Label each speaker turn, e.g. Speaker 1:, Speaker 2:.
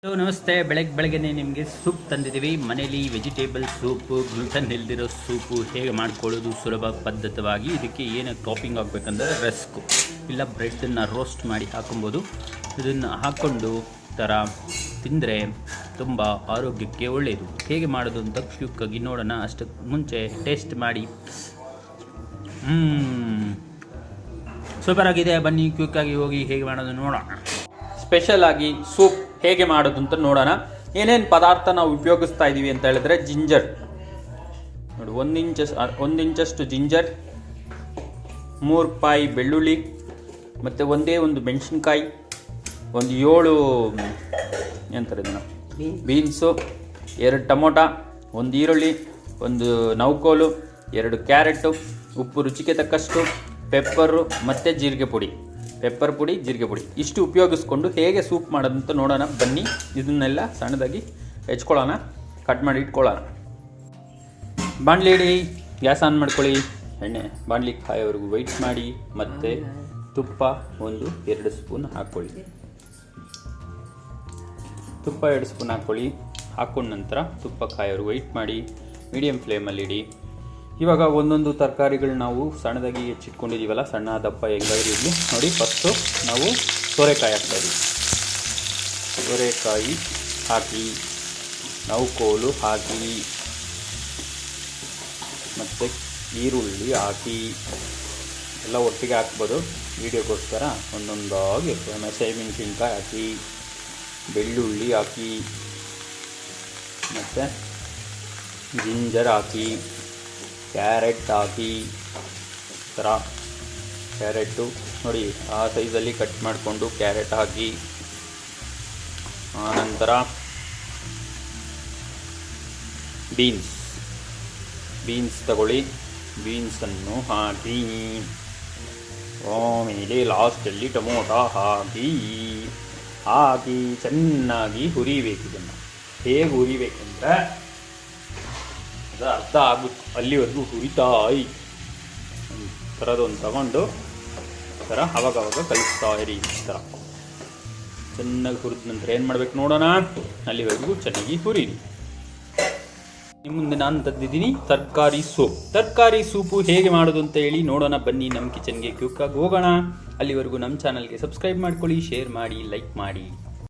Speaker 1: Hello ನಮಸ್ತೆ. ಬೆಳಗ್ಗೆನೇ ನಿಮಗೆ ಸೂಪ್ ತಂದಿದ್ದೀವಿ. ಮನೇಲಿ ವೆಜಿಟೇಬಲ್ ಸೂಪು, ಗ್ಲುಟನ್ ಇಲ್ದಿರೋ ಸೂಪು ಹೇಗೆ ಮಾಡ್ಕೊಳ್ಳೋದು ಸುಲಭ ಪದ್ಧತವಾಗಿ. ಇದಕ್ಕೆ ಏನು ಟಾಪಿಂಗ್ ಆಗಬೇಕಂದ್ರೆ ರಸ್ಕು ಇಲ್ಲ ಬ್ರೆಡ್ಡನ್ನು ರೋಸ್ಟ್ ಮಾಡಿ ಹಾಕೊಬೋದು. ಇದನ್ನು ಹಾಕ್ಕೊಂಡು ಥರ ತಿಂದರೆ ತುಂಬ ಆರೋಗ್ಯಕ್ಕೆ ಒಳ್ಳೆಯದು. ಹೇಗೆ ಮಾಡೋದು ಅಂತ ಕ್ವಿಕ್ಕಾಗಿ ನೋಡೋಣ. ಅಷ್ಟಕ್ಕೆ ಮುಂಚೆ ಟೇಸ್ಟ್ ಮಾಡಿ. ಸೂಪರ್ ಆಗಿದೆ. ಬನ್ನಿ ಕ್ವಿಕ್ಕಾಗಿ ಹೋಗಿ ಹೇಗೆ ಮಾಡೋದು ನೋಡೋಣ. ಸ್ಪೆಷಲ್ ಆಗಿ ಸೂಪ್ ಹೇಗೆ ಮಾಡೋದು ಅಂತ ನೋಡೋಣ. ಏನೇನು ಪದಾರ್ಥ ನಾವು ಉಪಯೋಗಿಸ್ತಾ ಇದ್ದೀವಿ ಅಂತ ಹೇಳಿದ್ರೆ ಜಿಂಜರ್ ನೋಡಿ, ಒಂದು ಇಂಚಷ್ಟು ಜಿಂಜರ್, 3 ಪಾಯಿ ಬೆಳ್ಳುಳ್ಳಿ, ಮತ್ತು ಒಂದೇ ಒಂದು ಮೆಣಸಿನ್ಕಾಯಿ, ಒಂದು 7 ಎಂತಾರೆ ಇದನ್ನು ಬೀನ್ಸು, 2 ಟೊಮೊಟೊ, ಒಂದು ಈರುಳ್ಳಿ, ಒಂದು ನೌಕೋಲು, 2 ಕ್ಯಾರೆಟು, ಉಪ್ಪು ರುಚಿಗೆ ತಕ್ಕಷ್ಟು, ಪೆಪ್ಪರು ಮತ್ತು ಜೀರಿಗೆ ಪುಡಿ, ಪೆಪ್ಪರ್ ಪುಡಿ, ಜೀರಿಗೆ ಪುಡಿ ಇಷ್ಟು ಉಪಯೋಗಿಸ್ಕೊಂಡು ಹೇಗೆ ಸೂಪ್ ಮಾಡೋದಂತ ನೋಡೋಣ. ಬನ್ನಿ ಇದನ್ನೆಲ್ಲ ಸಣ್ಣದಾಗಿ ಹೆಚ್ಕೊಳ್ಳೋಣ, ಕಟ್ ಮಾಡಿ ಇಟ್ಕೊಳ್ಳೋಣ. ಬಾಣಲಿ ಇಡಿ, ಗ್ಯಾಸ್ ಆನ್ ಮಾಡ್ಕೊಳ್ಳಿ. ಎಣ್ಣೆ ಬಾಣಲಿ ಕಾಯೋವರೆಗೂ ವೆಯ್ಟ್ ಮಾಡಿ. ಮತ್ತು ತುಪ್ಪ 1-2 ಸ್ಪೂನ್ ಹಾಕ್ಕೊಳ್ಳಿ. ತುಪ್ಪ 2 ಸ್ಪೂನ್ ಹಾಕ್ಕೊಳ್ಳಿ. ಹಾಕೊಂಡ ನಂತರ ತುಪ್ಪ ಕಾಯೋವರೆಗೂ ವೆಯ್ಟ್ ಮಾಡಿ. ಮೀಡಿಯಮ್ ಫ್ಲೇಮಲ್ಲಿ ಇಡಿ. ಇವಾಗ ಒಂದೊಂದು ತರಕಾರಿಗಳು ನಾವು ಸಣ್ಣದಾಗಿ ಹೆಚ್ಚಿಟ್ಕೊಂಡಿದ್ದೀವಲ್ಲ, ಸಣ್ಣ ದಪ್ಪ ಹೆಂಗಾದ್ರೂ ಇರಲಿ ನೋಡಿ. ಫಸ್ಟು ನಾವು ಸೋರೆಕಾಯಿ ಹಾಕ್ತಾಯಿದ್ದೀವಿ. ಸೋರೆಕಾಯಿ ಹಾಕಿ, ನೌಕೋಲು ಹಾಕಿ, ಮತ್ತು ಈರುಳ್ಳಿ ಹಾಕಿ, ಎಲ್ಲ ಒಟ್ಟಿಗೆ ಹಾಕ್ಬೋದು. ವೀಡಿಯೋಗೋಸ್ಕರ ಒಂದೊಂದಾಗಿ ಹಸಿಮೆಣಸಿನ್ಕಾಯಿ ಹಾಕಿ, ಬೆಳ್ಳುಳ್ಳಿ ಹಾಕಿ, ಮತ್ತು ಜಿಂಜರ್ ಹಾಕಿ, ಕ್ಯಾರೆಟ್ ಹಾಕಿ. ಥರ ಕ್ಯಾರೆಟು ನೋಡಿ ಆ ಸೈಜಲ್ಲಿ ಕಟ್ ಮಾಡಿಕೊಂಡು ಕ್ಯಾರೆಟ್ ಹಾಕಿ. ಆನಂತರ ಬೀನ್ಸ್ ತಗೊಳ್ಳಿ. ಬೀನ್ಸನ್ನು ಹಾಕಿ, ಆಮೇಲೆ ಲಾಸ್ಟಲ್ಲಿ ಟೊಮೊಟೊ ಹಾಕಿ ಚೆನ್ನಾಗಿ ಹುರಿಬೇಕು. ಇದನ್ನು ಹೇಗೆ ಹುರಿಬೇಕಂದ್ರೆ ಅರ್ಥ ಆಗುತ್ತೆ ಅಲ್ಲಿವರೆಗೂ ಹುರಿತಾಯಿ ಥರದೊಂದು ತಗೊಂಡು ಥರ ಅವಾಗವಾಗ ಕಲಿಸ್ತಾ ಇರಿ. ಈ ಥರ ಚೆನ್ನಾಗಿ ಹುರಿದ ನಂತರ ಏನು ಮಾಡಬೇಕು ನೋಡೋಣ. ಅಲ್ಲಿವರೆಗೂ ಚೆನ್ನಾಗಿ ಹುರಿರಿ. ನಿಮ್ಮ ಮುಂದೆ ನಾನು ತಂದಿದ್ದೀನಿ ತರಕಾರಿ ಸೂಪು ಹೇಗೆ ಮಾಡೋದು ಅಂತ ಹೇಳಿ ನೋಡೋಣ. ಬನ್ನಿ ನಮ್ಮ ಕಿಚನ್ಗೆ ಕ್ವಿಕ್ಕಾಗಿ ಹೋಗೋಣ. ಅಲ್ಲಿವರೆಗೂ ನಮ್ಮ ಚಾನಲ್ಗೆ ಸಬ್ಸ್ಕ್ರೈಬ್ ಮಾಡ್ಕೊಳ್ಳಿ, ಶೇರ್ ಮಾಡಿ, ಲೈಕ್ ಮಾಡಿ.